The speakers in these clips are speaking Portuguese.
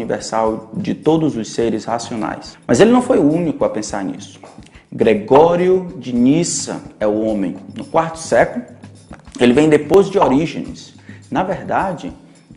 universal de todos os seres racionais. Mas ele não foi o único a pensar nisso. Gregório de Nissa é o homem. No quarto século, ele vem depois de Orígenes. Na verdade,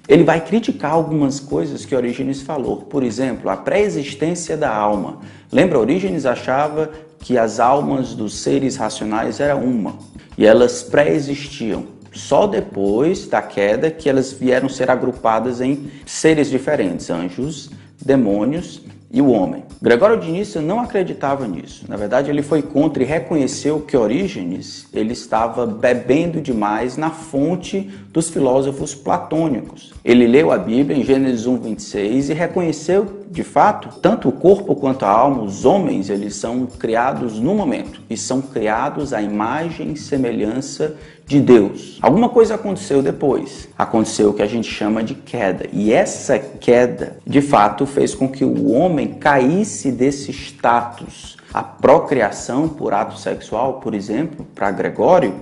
ele vai criticar algumas coisas que Orígenes falou. Por exemplo, a pré-existência da alma. Lembra, Orígenes achava que as almas dos seres racionais eram uma, e elas pré-existiam. Só depois da queda que elas vieram ser agrupadas em seres diferentes, anjos, demônios e o homem. Gregório de Nissa não acreditava nisso. Na verdade, ele foi contra e reconheceu que Orígenes ele estava bebendo demais na fonte dos filósofos platônicos. Ele leu a Bíblia em Gênesis 1:26 e reconheceu, de fato, tanto o corpo quanto a alma, os homens, eles são criados no momento e são criados à imagem e semelhança de Deus. Alguma coisa aconteceu depois. Aconteceu o que a gente chama de queda. E essa queda, de fato, fez com que o homem caísse desse status. A procriação por ato sexual, por exemplo, para Gregório,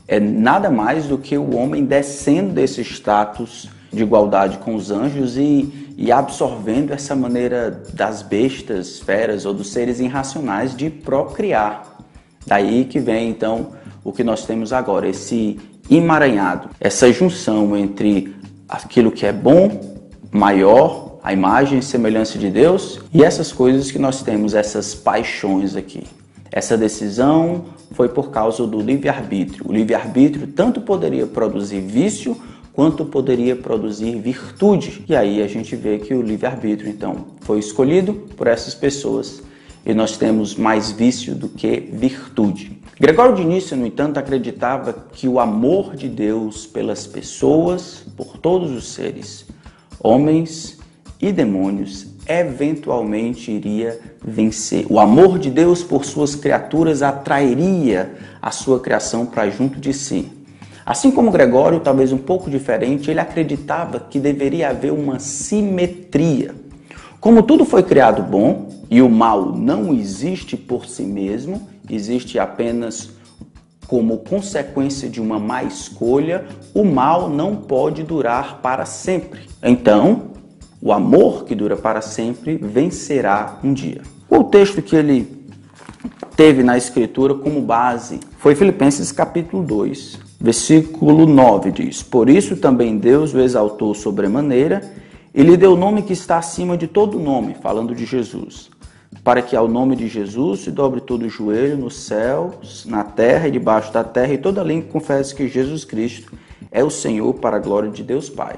é nada mais do que o homem descendo desse status de igualdade com os anjos e absorvendo essa maneira das bestas, feras ou dos seres irracionais de procriar. Daí que vem, então, o que nós temos agora, esse emaranhado, essa junção entre aquilo que é bom, maior, a imagem e semelhança de Deus, e essas coisas que nós temos, essas paixões aqui. Essa decisão foi por causa do livre-arbítrio. O livre-arbítrio tanto poderia produzir vício, quanto poderia produzir virtude. E aí a gente vê que o livre-arbítrio, então, foi escolhido por essas pessoas, e nós temos mais vício do que virtude. Gregório de Nissa, no entanto, acreditava que o amor de Deus pelas pessoas, por todos os seres, homens e demônios, eventualmente iria vencer. O amor de Deus por suas criaturas atrairia a sua criação para junto de si. Assim como Gregório, talvez um pouco diferente, ele acreditava que deveria haver uma simetria. Como tudo foi criado bom e o mal não existe por si mesmo, existe apenas como consequência de uma má escolha, o mal não pode durar para sempre. Então, o amor que dura para sempre vencerá um dia. O texto que ele teve na Escritura como base foi Filipenses capítulo 2, versículo 9, diz: Por isso também Deus o exaltou sobremaneira e lhe deu o nome que está acima de todo nome, falando de Jesus, para que ao nome de Jesus se dobre todo o joelho nos céus, na terra e debaixo da terra, e toda língua confesse que Jesus Cristo é o Senhor, para a glória de Deus Pai.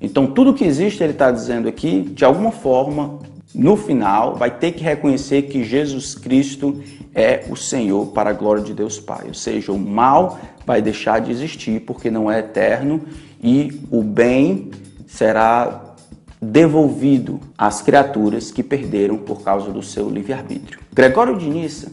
Então, tudo que existe, ele está dizendo aqui, de alguma forma, no final, vai ter que reconhecer que Jesus Cristo é o Senhor, para a glória de Deus Pai. Ou seja, o mal vai deixar de existir, porque não é eterno, e o bem será devolvido às criaturas que perderam por causa do seu livre-arbítrio. Gregório de Nissa,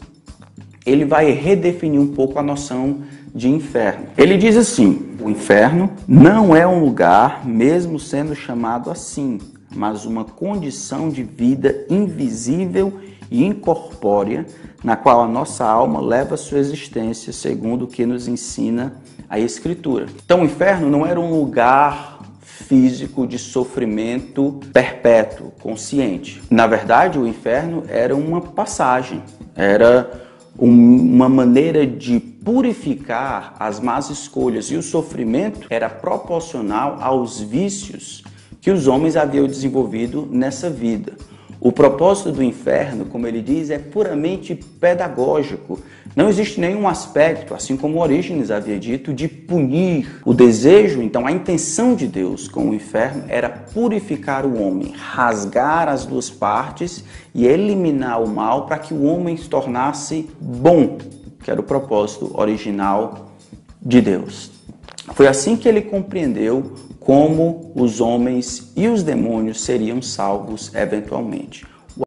ele vai redefinir um pouco a noção de inferno. Ele diz assim: o inferno não é um lugar, mesmo sendo chamado assim, mas uma condição de vida invisível e incorpórea, na qual a nossa alma leva sua existência, segundo o que nos ensina a Escritura. Então, o inferno não era um lugar físico de sofrimento perpétuo, consciente. Na verdade, o inferno era uma passagem, era uma maneira de purificar as más escolhas, e o sofrimento era proporcional aos vícios que os homens haviam desenvolvido nessa vida. O propósito do inferno, como ele diz, é puramente pedagógico. Não existe nenhum aspecto, assim como Orígenes havia dito, de punir. O desejo, então, a intenção de Deus com o inferno era purificar o homem, rasgar as duas partes e eliminar o mal para que o homem se tornasse bom, que era o propósito original de Deus. Foi assim que ele compreendeu como os homens e os demônios seriam salvos eventualmente.